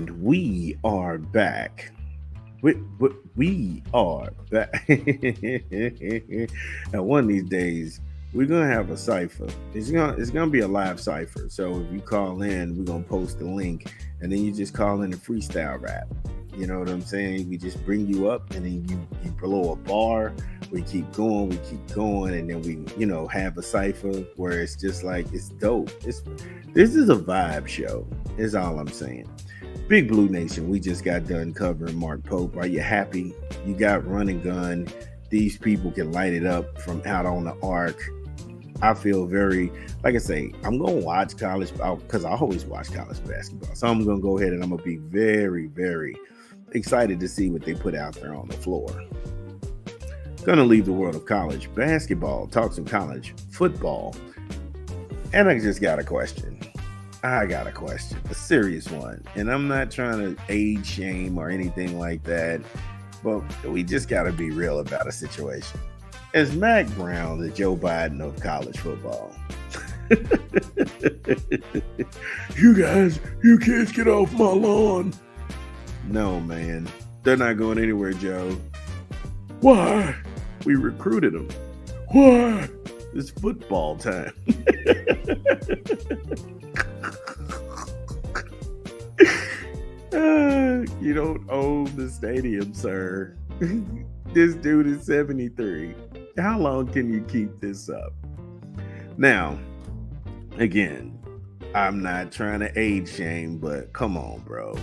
And we are back. We are back. And one of these days, we're gonna have a cipher. It's gonna be a live cipher. So if you call in, we're gonna post the link, and then you just call in a freestyle rap. You know what I'm saying? We just bring you up, and then you blow a bar. We keep going, and then we have a cipher where it's just like it's dope. This is a vibe show. Is all I'm saying. Big Blue Nation, we just got done covering Mark Pope. Are you happy? You got Run and Gun. These people can light it up from out on the arc. I feel very, like I say, I'm going to watch college because I always watch college basketball. So I'm going to go ahead and I'm going to be very, very excited to see what they put out there on the floor. Going to leave the world of college basketball, talk some college football. And I just got a question. A serious one. And I'm not trying to age shame or anything like that, but we just got to be real about a situation. Is Mac Brown the Joe Biden of college football? You kids get off my lawn. No, man. They're not going anywhere, Joe. Why? We recruited them. Why? It's football time. You don't own the stadium, sir. This dude is 73. How long can you keep this up? Now, again, I'm not trying to age shame, but come on, bro.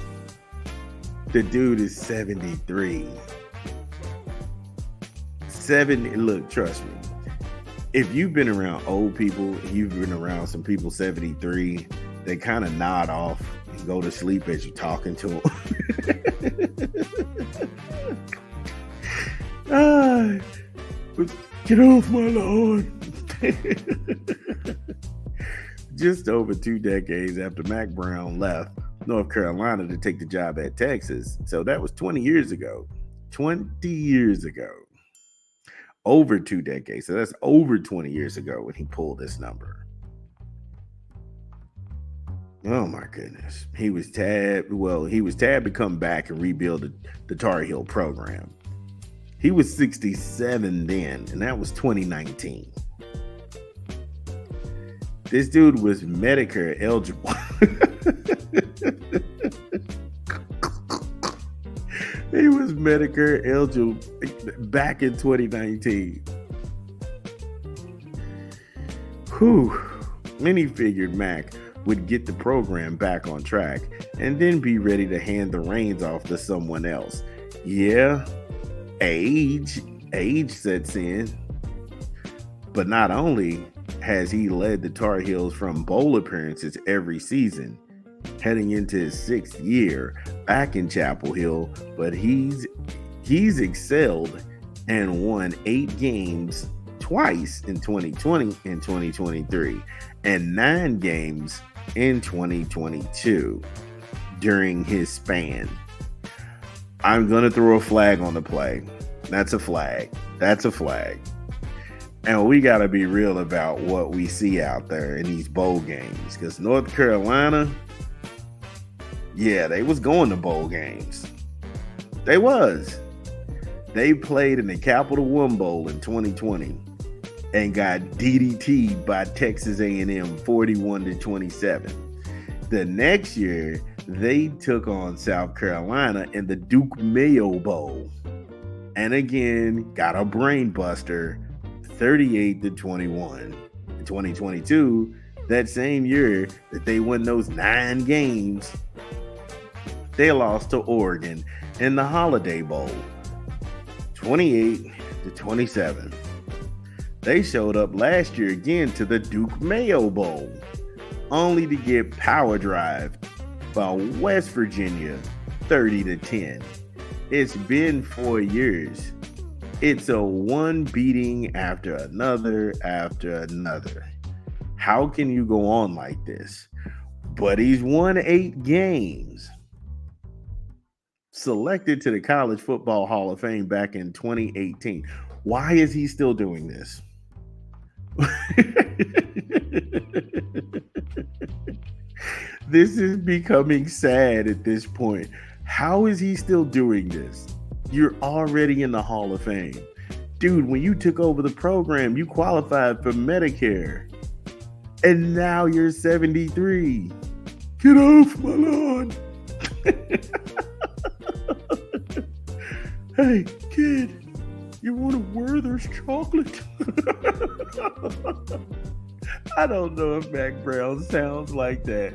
The dude is 73. Look, trust me. If you've been around old people, you've been around some people 73, they kind of nod off and go to sleep as you're talking to them. Get off my lawn. Just over 2 decades after Mac Brown left North Carolina to take the job at Texas. So that was 20 years ago. 20 years ago. Over 2 decades. So that's over 20 years ago when he pulled this number. Oh my goodness. He was tabbed to come back and rebuild the Tar Heel program. He was 67 then, and that was 2019. This dude was Medicare eligible. He was Medicare eligible back in 2019. Whew. Many figured Mac would get the program back on track and then be ready to hand the reins off to someone else. Yeah, age sets in. But not only has he led the Tar Heels from bowl appearances every season, heading into his 6th year back in Chapel Hill, but he's excelled and won 8 games twice in 2020 and 2023 and 9 games in 2022 during his span. I'm going to throw a flag on the play. That's a flag. And we got to be real about what we see out there in these bowl games. Because North Carolina, yeah, they was going to bowl games. They was. They played in the Capital One Bowl in 2020 and got DDT'd by Texas A&M 41-27. The next year, they took on South Carolina in the Duke Mayo Bowl. And again, got a brain buster, 38-21. In 2022, that same year that they won those 9 games, they lost to Oregon in the Holiday Bowl, 28-27. They showed up last year again to the Duke Mayo Bowl, only to get power drived by West Virginia, 30-10. It's been 4 years. It's a one beating after another. How can you go on like this? But he's won 8 games. Selected to the College Football Hall of Fame back in 2018. Why is he still doing this? This is becoming sad at this point. How is he still doing this? You're already in the Hall of Fame. Dude, when you took over the program, you qualified for Medicare. And now you're 73. Get off my lawn. Hey, kid, you want a Werther's chocolate? I don't know if Mac Brown sounds like that.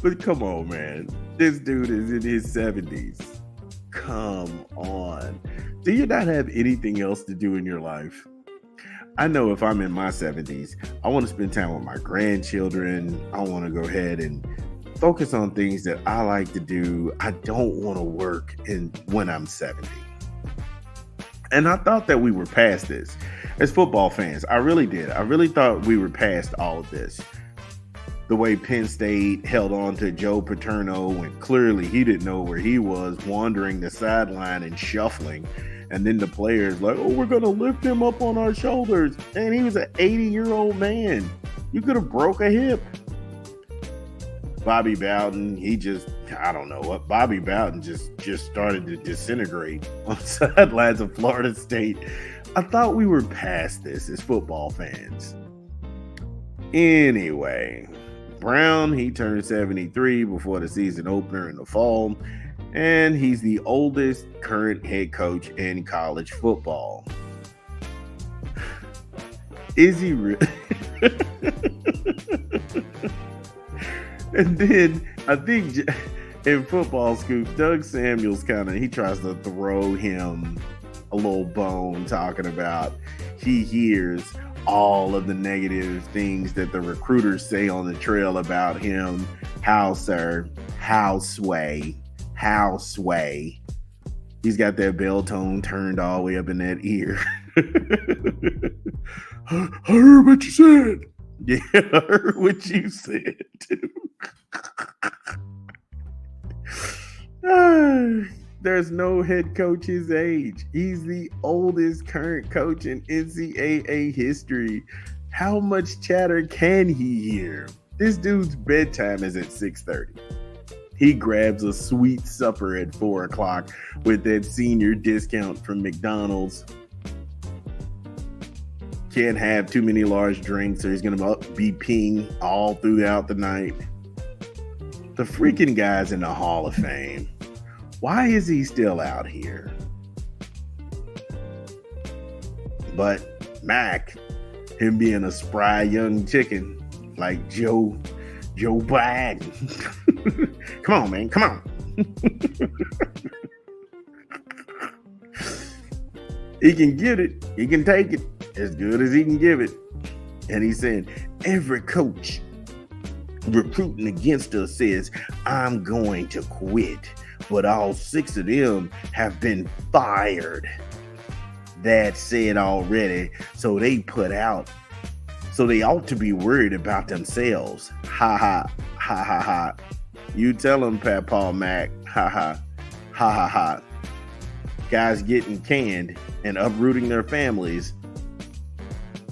But come on, man. This dude is in his 70s. Come on. Do you not have anything else to do in your life? I know if I'm in my 70s, I want to spend time with my grandchildren. I want to go ahead and focus on things that I like to do. I don't want to work when I'm 70. And I thought that we were past this. As football fans, I really did. I really thought we were past all of this. The way Penn State held on to Joe Paterno when clearly he didn't know where he was, wandering the sideline and shuffling. And then the players like, oh, we're going to lift him up on our shoulders. And he was an 80-year-old man. You could have broke a hip. Bobby Bowden, I don't know what. Bobby Bowden just started to disintegrate on the sidelines of Florida State. I thought we were past this as football fans. Anyway, Brown, he turned 73 before the season opener in the fall, and he's the oldest current head coach in college football. Is he really? And then I think in Football Scoop, Doug Samuels he tries to throw him a little bone, talking about he hears all of the negative things that the recruiters say on the trail about him. How, sir? How sway? He's got that bell tone turned all the way up in that ear. I heard what you said. Yeah, I heard what you said too. There's no head coach his age. He's the oldest current coach in NCAA history. How much chatter can he hear? This dude's bedtime is at 6:30. He grabs a sweet supper at 4 o'clock with that senior discount from McDonald's. Can't have too many large drinks or he's going to be peeing all throughout the night. The freaking guy's in the Hall of Fame. Why is he still out here? But Mac, him being a spry young chicken like Joe Biden. Come on, man. Come on. He can get it. He can take it as good as he can give it. And he's saying, every coach recruiting against us says, I'm going to quit. But all 6 of them have been fired. That's said already. So they ought to be worried about themselves. Ha ha, ha ha ha. You tell them, Pat Paul Mac. Ha ha, ha ha ha. Guys getting canned and uprooting their families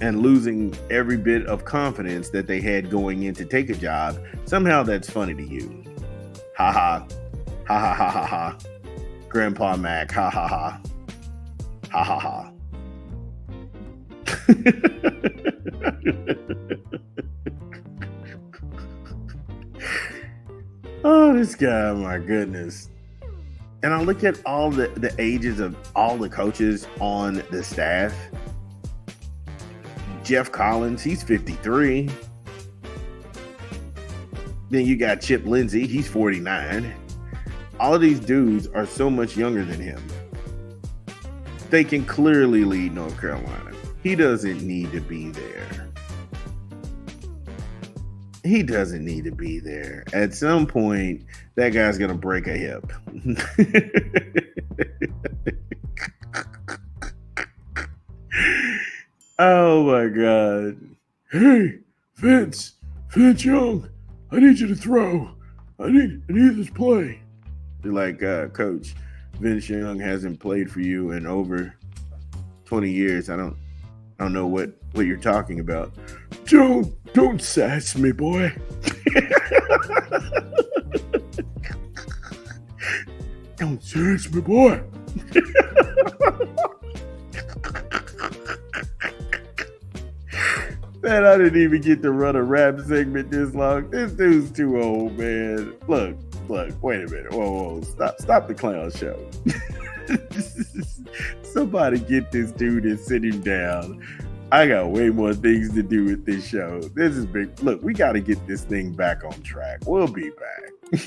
and losing every bit of confidence that they had going in to take a job. Somehow that's funny to you. Ha ha. Ha ha ha ha ha. Grandpa Mac. Ha ha ha. Ha ha ha. Oh, this guy, my goodness. And I look at all the ages of all the coaches on the staff. Jeff Collins, he's 53. Then you got Chip Lindsey, he's 49. All of these dudes are so much younger than him. They can clearly lead North Carolina. He doesn't need to be there. He doesn't need to be there. At some point, that guy's going to break a hip. Oh my God. Hey, Vince Young, I need you to throw. I need this play. They're like, Coach, Vince Young hasn't played for you in over 20 years. I don't know what you're talking about. Don't sass me, boy. Don't sass me, boy. Man, I didn't even get to run a rap segment this long. This dude's too old, man. Look, wait a minute. Whoa, stop the clown show. Somebody get this dude and sit him down. I got way more things to do with this show. This is big. Look, we got to get this thing back on track. We'll be back.